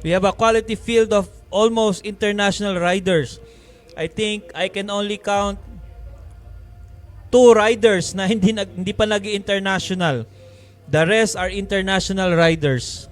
We have a quality field of almost international riders. I think I can only count 2 riders na hindi pa nag-international. The rest are international riders.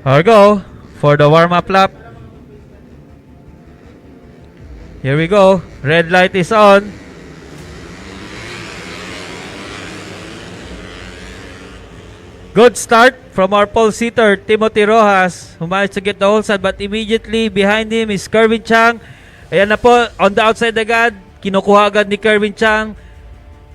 Here we go for the warm-up lap. Here we go. Red light is on. Good start from our pole sitter, Timothy Rojas, who managed to get the whole side, but immediately behind him is Kerwin Chang. Ayan na po, on the outside agad. Kinukuha agad ni Kerwin Chang.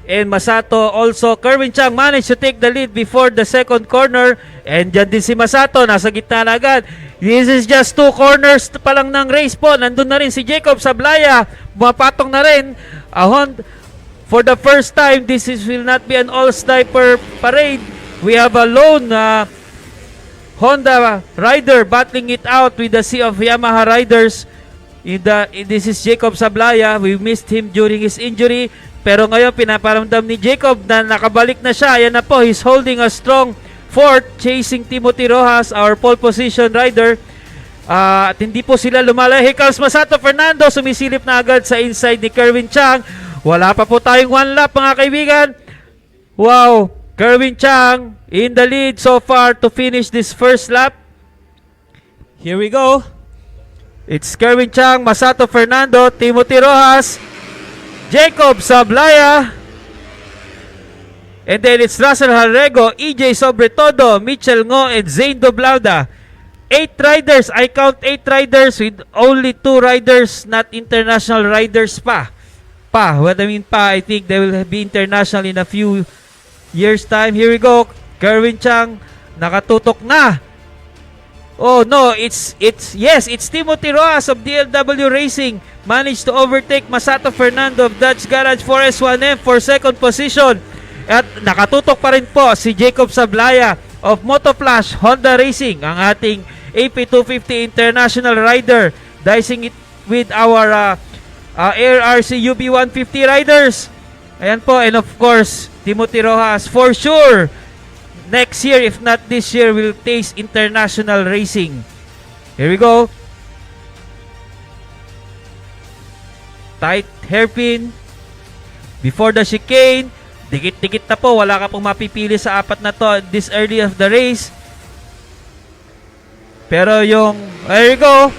And Masato also. Kerwin Chang managed to take the lead before the second corner. And dyan din si Masato. Nasa gitna na agad. This is just 2 corners pa lang ng race po. Nandun na rin si Jacob Sablaya. Bumapatong na rin. For the first time, will not be an all-sniper parade. We have a lone Honda rider battling it out with the sea of Yamaha riders. This is Jacob Sablaya. We missed him during his injury. Pero ngayon, pinaparamdam ni Jacob na nakabalik na siya. Ayan na po, he's holding a strong fourth, chasing Timothy Rojas, our pole position rider. At hindi po sila lumalay. Here comes Masato Fernando, sumisilip na agad sa inside ni Kerwin Chang. Wala pa po tayong 1 lap, mga kaibigan. Wow, Kerwin Chang in the lead so far to finish this first lap. Here we go. It's Kerwin Chang, Masato Fernando, Timothy Rojas, Jacob Sablaya, and then it's Russell Harrego, EJ Sobretodo, Mitchell Ngo, and Zane Doblauda. 8 riders. I count 8 riders with only 2 riders, not international riders pa. What I mean I think they will be international in a few years time. Here we go. Kerwin Chang, nakatutok na. Oh no, it's Timothy Rojas of DLW Racing managed to overtake Masato Fernando of Dodge Garage 4S1M for second position. At nakatutok pa rin po si Jacob Sablaya of Motoflash Honda Racing, ang ating AP250 International Rider, dicing it with our ARRC UB150 riders. Ayan po, and of course, Timothy Rojas for sure next year, if not this year, will taste international racing. Here we go. Tight hairpin. Before the chicane. Dikit-dikit na po. Wala ka pong mapipili sa 4 na to this early of the race. Pero there you go.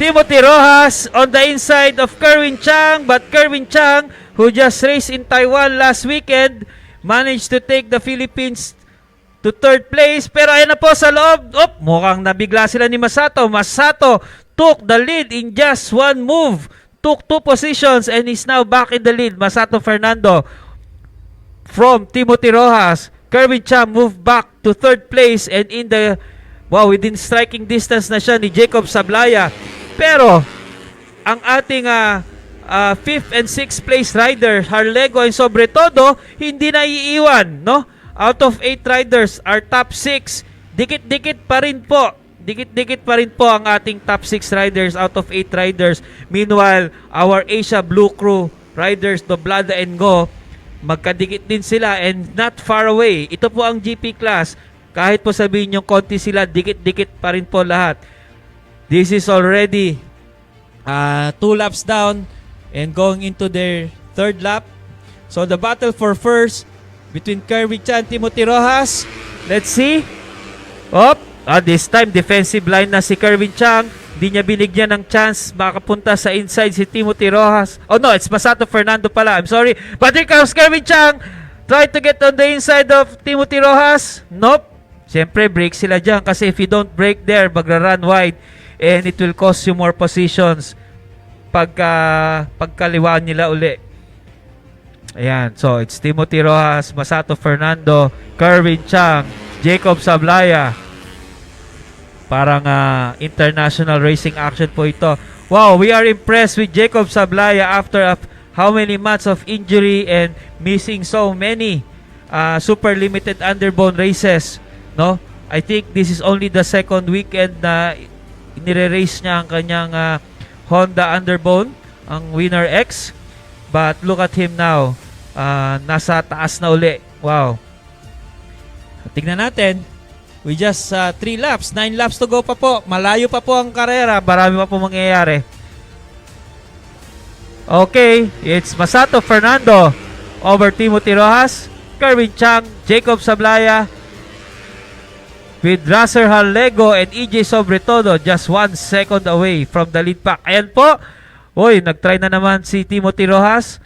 Timothy Rojas on the inside of Kerwin Chang. But Kerwin Chang, who just raced in Taiwan last weekend, managed to take the Philippines to 3rd place. Pero ayan na po sa loob. Mukhang nabigla sila ni Masato. Masato took the lead in just 1 move. Took 2 positions and is now back in the lead. Masato Fernando from Timothy Rojas. Kerwin Chang moved back to 3rd place and within striking distance na siya ni Jacob Sablaya. Pero ang ating 5th and 6th place rider, Harlego and Sobretodo, hindi na iiwan, no? Out of 8 riders, our top 6, dikit-dikit pa rin po. Dikit-dikit pa rin po ang ating top 6 riders out of 8 riders. Meanwhile, our Asia Blue Crew riders, Doblada and Ngo, magkadikit din sila and not far away. Ito po ang GP class. Kahit po sabihin yung konti sila, dikit-dikit pa rin po lahat. This is already 2 laps down and going into their 3rd lap. So the battle for first between Kerwin Chang and Timothy Rojas. Let's see. This time defensive line na si Kerwin Chang. Di niya binigyan ng chance makapunta sa inside si Timothy Rojas. Oh no, it's Masato Fernando pala. I'm sorry. But here comes Kerwin Chang. Try to get on the inside of Timothy Rojas. Nope. Siyempre, break sila dyan kasi if you don't break there, magra-run wide and it will cost you more positions pagkaliwaan nila uli. Ayan. So, it's Timothy Rojas, Masato Fernando, Kerwin Chang, Jacob Sablaya. Parang international racing action po ito. Wow, we are impressed with Jacob Sablaya after how many months of injury and missing so many super limited underbone races, no? I think this is only the second weekend na inire-race niya ang kanyang Honda underbone, ang Winner X. But look at him now. Nasa taas na uli. Wow. Tingnan natin. We just 3 laps. 9 laps to go pa po. Malayo pa po ang karera. Marami pa po mangyayari. Okay. It's Masato Fernando over Timothy Rojas, Kerwin Chang, Jacob Sablaya, with Racer Harlego and EJ Sobretodo just 1 second away from the lead pack. Ayan po. Uy, nagtry na naman si Timothy Rojas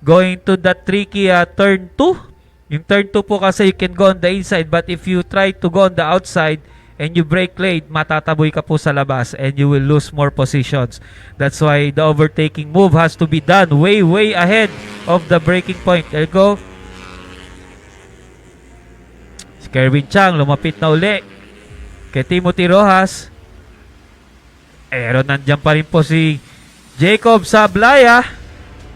going to that tricky turn 2. Yung turn 2 po kasi you can go on the inside, but if you try to go on the outside and you brake late, matataboy ka po sa labas and you will lose more positions. That's why the overtaking move has to be done way ahead of the braking point. There you go. Si Kerwin Chang lumapit na uli kay Timothy Rojas. Pero nandiyan pa rin po si Jacob Sablaya.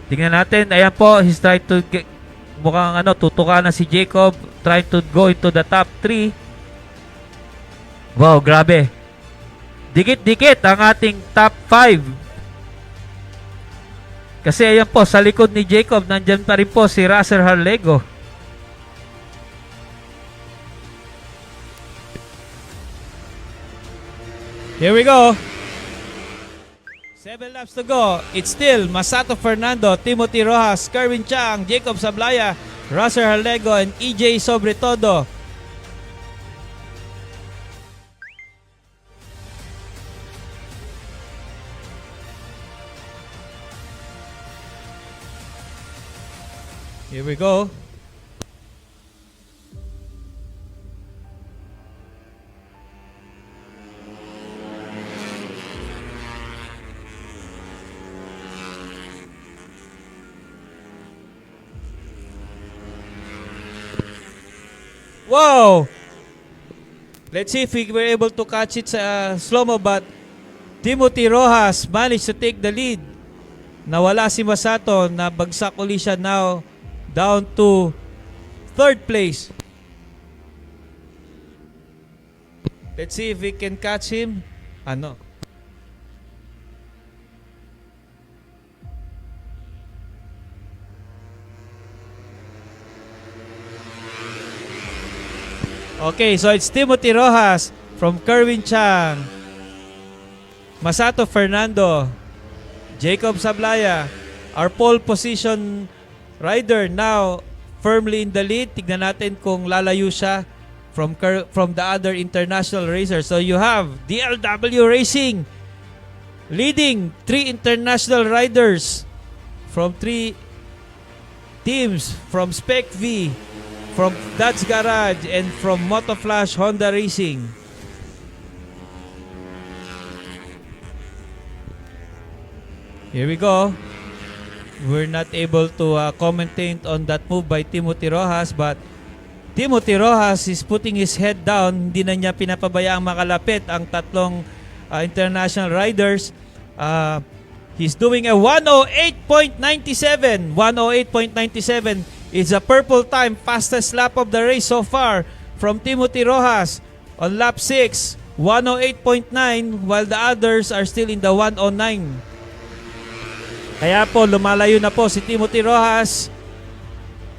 Tingnan natin. Ayan po, he's trying to get, mukhang tutukan na si Jacob, trying to go into the top 3. Wow, grabe. Dikit-dikit ang ating top 5. Kasi ayan po, sa likod ni Jacob, nandyan pa rin po si Racer Harlego. Here we go. 7 laps to go. It's still Masato Fernando, Timothy Rojas, Kerwin Chang, Jacob Sablaya, Racer Harlego, and EJ Sobretodo. Here we go. Wow! Let's see if we were able to catch it sa slow-mo, but Timothy Rojas managed to take the lead. Nawala si Masato, nabagsak uli siya now down to 3rd place. Let's see if we can catch him. Okay, so it's Timothy Rojas from Kerwin Chang, Masato Fernando, Jacob Sablaya, our pole position rider now firmly in the lead. Tignan natin kung lalayo siya from the other international racers. So you have DLW Racing leading 3 international riders from 3 teams, from Spec V, from Dodge Garage, and from Motoflash Honda Racing. Here we go. We're not able to commentate on that move by Timothy Rojas, but Timothy Rojas is putting his head down. Hindi na niya pinapabayaang makalapit ang tatlong international riders. He's doing a 108.97. 108.97 is a purple time, fastest lap of the race so far from Timothy Rojas on lap 6. 108.9, while the others are still in the 109. Kaya po lumalayo na po si Timothy Rojas.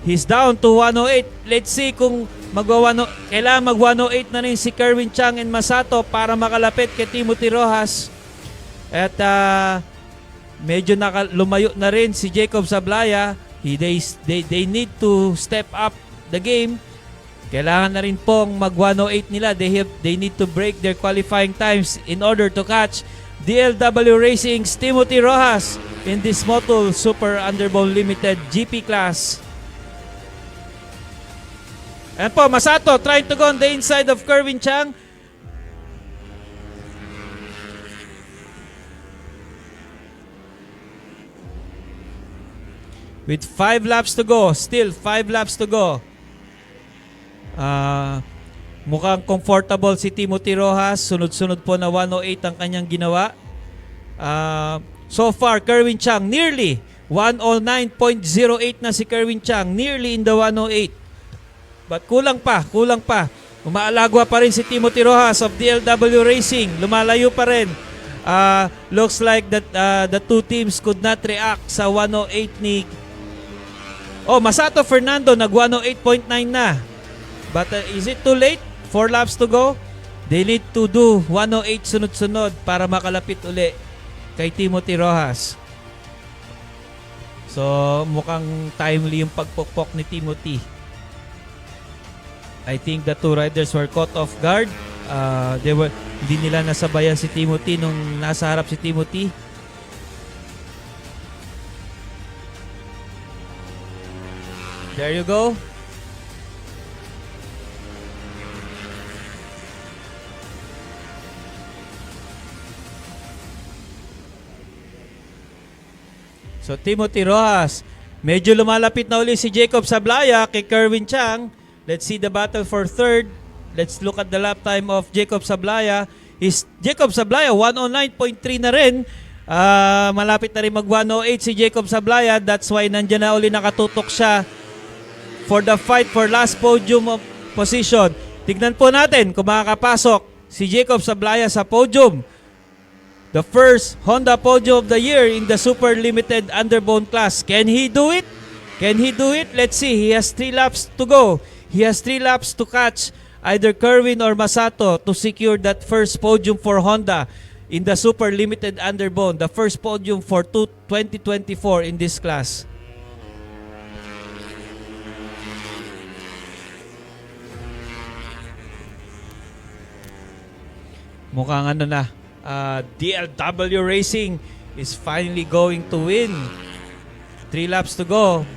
He's down to 108. Let's see kung kailangan mag 108 na rin si Kerwin Chang and Masato para makalapit kay Timothy Rojas. At medyo lumayo na rin si Jacob Sablaya. They need to step up the game. Kailangan na rin pong mag 108 nila. They need to break their qualifying times in order to catch DLW Racing's Timothy Rojas in this Motul Super Underbone Limited GP class. And po, Masato trying to go on the inside of Kerwin Chang. With 5 laps to go. Still 5 laps to go. Ah, mukhang comfortable si Timothy Rojas. Sunod-sunod po na 108 ang kanyang ginawa. So far, Kerwin Chang nearly 109.08 na si Kerwin Chang. Nearly in the 108. But kulang pa. Umaalagwa pa rin si Timothy Rojas of DLW Racing. Lumalayo pa rin. Looks like that the two teams could not react sa 108 ni Masato Fernando. Nag 108.9 na. But is it too late? 4 laps to go. They need to do 108 sunod-sunod para makalapit uli kay Timothy Rojas. So mukhang timely yung pagpokpok ni Timothy. I think the two riders were caught off guard. Hindi nila nasabayan si Timothy nung nasa harap si Timothy. There you go. So Timothy Rojas, medyo lumalapit na uli si Jacob Sablaya kay Kerwin Chang. Let's see the battle for third. Let's look at the lap time of Jacob Sablaya. Jacob Sablaya 109.3 na rin. Malapit na rin mag 108 si Jacob Sablaya. That's why nandyan na uli nakatutok siya for the fight for last podium of position. Tignan po natin kung makakapasok si Jacob Sablaya sa podium. The first Honda podium of the year in the Super Limited Underbone class. Can he do it? Let's see. He has 3 laps to go. He has 3 laps to catch either Kerwin or Masato to secure that first podium for Honda in the Super Limited Underbone. The first podium for 2024 in this class. Mukhang DLW Racing is finally going to win. 3 laps to go.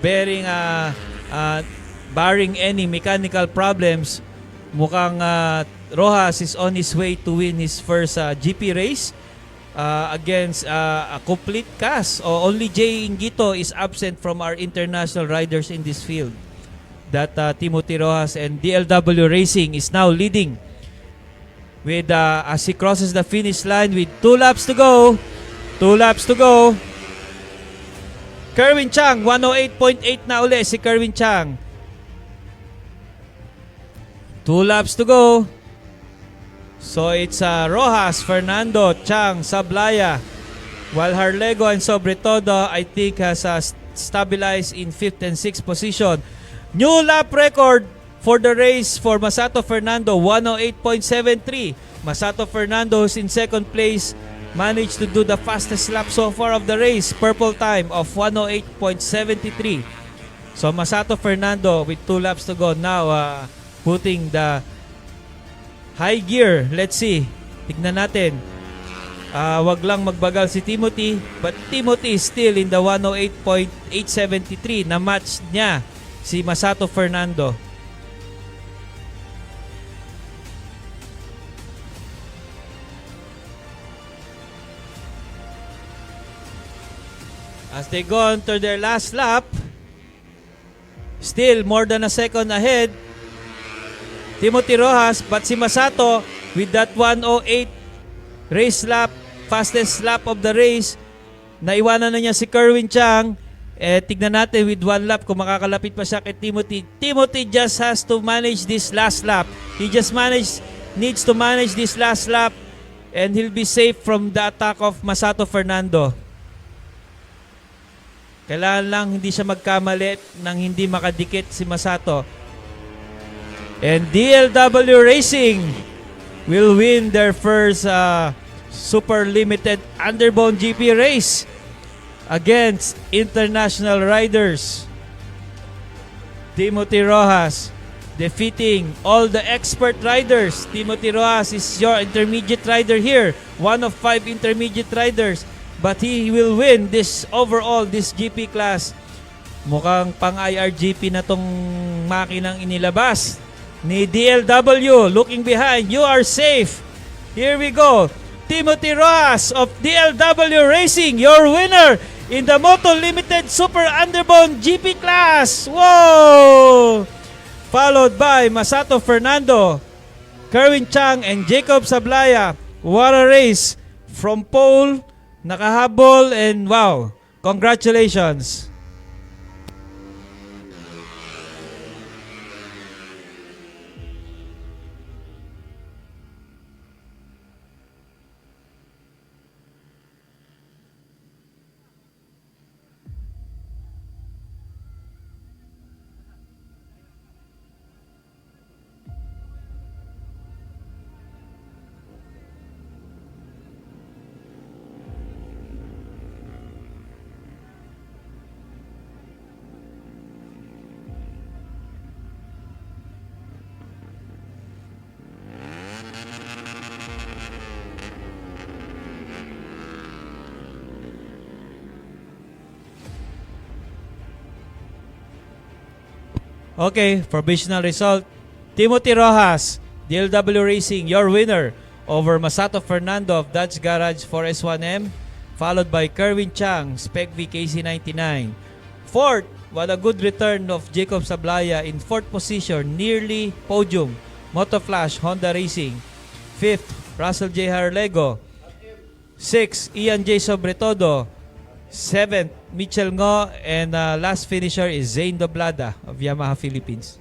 Barring any mechanical problems, mukhang Rojas is on his way to win his first GP race against a complete cast. Only Jay Ingito is absent from our international riders in this field. That Timothy Rojas and DLW Racing is now leading with as he crosses the finish line with 2 laps to go. Kerwin Chang 108.8 na uli si Kerwin Chang. 2 laps to go. So it's Rojas, Fernando, Chang, Sablaya, while Harlego and Sobretodo I think has stabilized in 5th and 6th position. New lap record for the race for Masato Fernando, 108.73. Masato Fernando, who's in second place, managed to do the fastest lap so far of the race. Purple time of 108.73. So Masato Fernando with 2 laps to go now, putting the high gear. Let's see. Tignan natin. Wag lang magbagal si Timothy, but Timothy is still in the 108.873 na match niya si Masato Fernando. As they go on to their last lap, still more than a second ahead, Timothy Rojas, but si Masato with that 108 race lap, fastest lap of the race, naiwanan na niya si Kerwin Chang. Tignan natin with 1 lap kung makakalapit pa siya kay Timothy. Timothy just has to manage this last lap. He just needs to manage this last lap and he'll be safe from the attack of Masato Fernando. Kailangan lang hindi siya magkamali nang hindi makadikit si Masato. And DLW Racing will win their first Super Limited Underbone GP race against international riders. Timothy Rojas defeating all the expert riders. Timothy Rojas is your intermediate rider here, one of 5 intermediate riders. But he will win this GP class. Mukhang pang IRGP na tong makinang inilabas ni DLW. Looking behind, you are safe. Here we go. Timothy Rojas of DLW Racing, your winner in the Moto Limited Super Underbone GP class. Whoa! followed by Masato Fernando, Kerwin Chang, and Jacob Sablaya. What a race from pole, nakahabol, and wow, congratulations. Okay, provisional result. Timothy Rojas, DLW Racing, your winner over Masato Fernando of Dodge Garage 4S1M, followed by Kerwin Chang, Spec VKC99. Fourth, what a good return of Jacob Sablaya in fourth position, nearly podium, Motoflash, Honda Racing. Fifth, Russell J. Harlego. Sixth, Ian J. Sobretodo. Seventh, Mitchell Ngo, and last finisher is Zane Doblada of Yamaha Philippines.